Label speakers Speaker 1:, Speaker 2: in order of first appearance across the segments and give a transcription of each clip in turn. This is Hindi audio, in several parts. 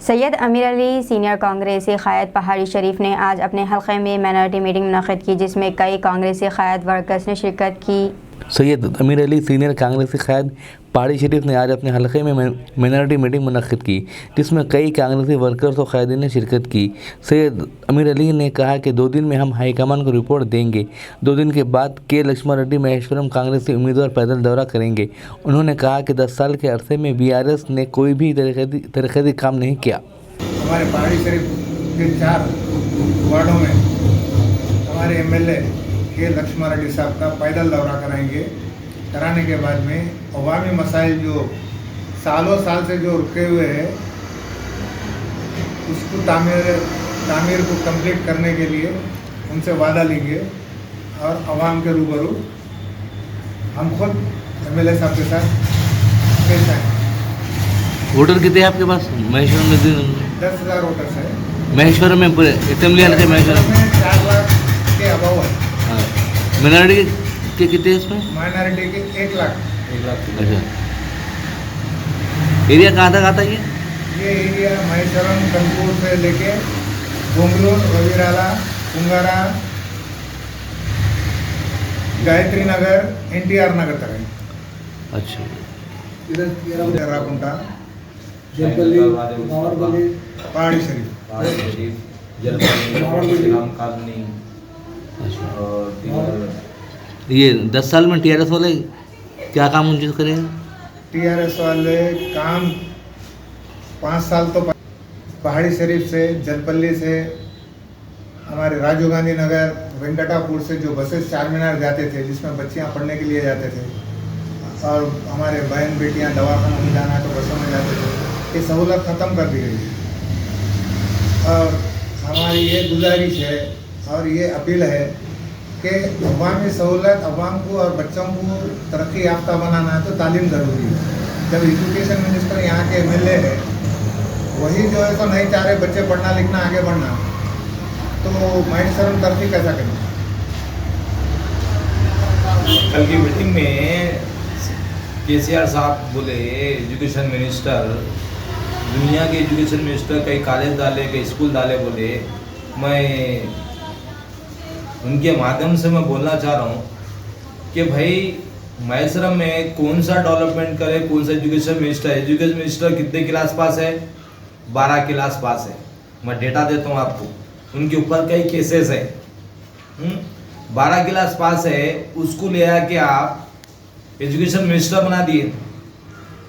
Speaker 1: सैयद अमीर अली सीनियर कांग्रेसी क़ायद पहाड़ी शरीफ ने आज अपने हल्के में माइनॉरिटी मीटिंग मुनक़्क़िद की, जिसमें कई कांग्रेसी क़ायद वर्कर्स ने शिरकत की।
Speaker 2: सैयद अमीर अली सीनियर कांग्रेसी क़ायद पहाड़ी शरीफ ने आज अपने हल्के में माइनॉरिटी मीटिंग मुनक़्क़िद की, जिसमें कई कांग्रेसी वर्कर्स और क़ायदीन ने शिरकत की। सैयद अमीर अली ने कहा कि 2 दिन में हम हाईकमान को रिपोर्ट देंगे। 2 दिन के बाद के लक्ष्मण रेड्डी महेश्वरम कांग्रेसी उम्मीदवार पैदल दौरा करेंगे। उन्होंने कहा कि 10 साल के अरसे में बीआरएस ने कोई भी तरक्याती काम नहीं किया।
Speaker 3: हमारे पहाड़ी शरीफ के 4 वार्डों में हमारे एमएलए के लक्ष्मण रेड्डी साहब का पैदल दौरा कराने के बाद में अवामी मसाइल जो सालों साल से जो रुके हुए हैं उसको तामीर को कंप्लीट करने के लिए उनसे वादा लेंगे और अवाम के रूबरू हम खुद एमएलए साहब के साथ पेश आएंगे।
Speaker 2: वोटर कितने हैं आपके पास? महेश्वरम में
Speaker 3: 10,000 वोटर्स है।
Speaker 2: महेश्वरम में पूरे असेंबली हल्के महेश्वरम
Speaker 3: में 4 लाख के अभाव है।
Speaker 2: हाँ, माइनॉरिटी के कितने इसमें?
Speaker 3: माइनॉरिटी के 1 लाख।
Speaker 2: अच्छा, एरिया कहाँ था ये
Speaker 3: एरिया महेश्वरम कनपुर से लेके गोंगलूर, रविराला, कुंगारा, गायत्री नगर, NTR नगर तक है।
Speaker 2: अच्छा,
Speaker 3: इधर राकुंटा, जलपल्ली, पहाड़ी शरीफ,
Speaker 2: ये 10 साल में टीआरएस वाले क्या काम उनसे करेगा?
Speaker 3: टीआरएस वाले काम 5 साल तो पहाड़ी शरीफ से, जलपल्ली से, हमारे राजीव गांधी नगर, वेंकटापुर से जो बसेस चार मीनार जाते थे, जिसमें बच्चियां पढ़ने के लिए जाते थे और हमारे बहन बेटियां दवाखाना में जाना है तो बसों में जाते थे, ये सहूलत ख़त्म कर दी गई है। और हमारी ये गुजारिश है और ये अपील है कि अवामी सहूलत, अवाम को और बच्चों को तरक्की याफ्ता बनाना है तो तालीम ज़रूरी है। जब एजुकेशन मिनिस्टर यहाँ के एमएलए है, वही जो है तो नहीं चाह रहे बच्चे पढ़ना लिखना आगे बढ़ना, तो महेश्वरम तरक्की कैसा करें?
Speaker 4: कल की मीटिंग में केसीआर साहब बोले एजुकेशन मिनिस्टर, दुनिया के एजुकेशन मिनिस्टर कई कॉलेज डाले, कई स्कूल डाले, बोले मैं उनके माध्यम से मैं बोलना चाह रहा हूँ कि भाई महेश्वरम में कौन सा डेवलपमेंट करे, कौन सा एजुकेशन मिनिस्टर कितने क्लास पास है? 12 क्लास पास है। मैं डेटा देता हूँ आपको, उनके ऊपर कई केसेस है। 12 क्लास पास है, उसको ले आके आप एजुकेशन मिनिस्टर बना दिए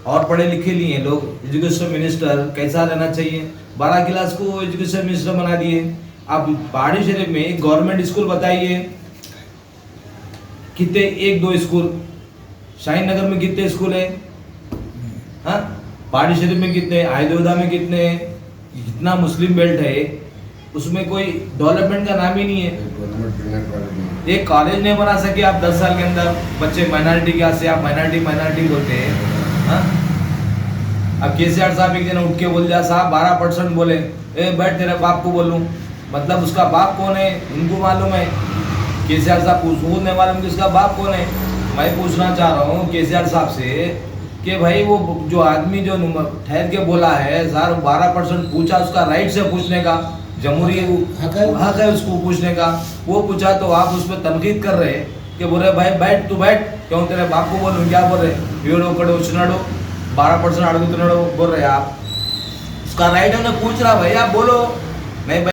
Speaker 4: और पढ़े लिखे लिए लोग एजुकेशन मिनिस्टर कैसा रहना चाहिए? 12 क्लास को एजुकेशन मिनिस्टर बना दिए। आप पहाड़ी शरीफ में गवर्नमेंट स्कूल बताइए कितने? 1-2 स्कूल। शाहीन नगर में कितने स्कूल है? हाँ, पहाड़ी शरीफ में कितने? आयदोदा में कितने? जितना मुस्लिम बेल्ट है उसमें कोई डेवलपमेंट का नाम ही नहीं है। एक कॉलेज नहीं बना सके आप 10 साल के अंदर। बच्चे माइनॉरिटी क्या से आप माइनॉरिटी बोलते हैं। हाँ, अब केसीआर साहब एक दिन उठ के बोल दिया, साहब 12% बोले, बैठ तेरे बाप को बोलूं, मतलब उसका बाप कौन है उनको मालूम है। केसीआर साहब पूछूं नहीं मालूम कि उसका बाप कौन है। मैं पूछना चाह रहा हूँ केसीआर साहब से कि भाई वो जो आदमी जो ठहर के बोला है सर 12% पूछा, उसका राइट से पूछने का, जमहूरी हक है उसको पूछने का, वो पूछा तो आप उस पर तनकीद कर रहे कि बोल रहे भाई बैठ तू बैठ, क्यों तेरे बाप को बोलूँ? क्या बोल रहे? वीड़ो कड़ो उछनाड़ो 12% अड़गुतनाड़ो बोल रहे आप। उसका राइट है, उन्हें पूछ रहा भाई आप बोलो नहीं।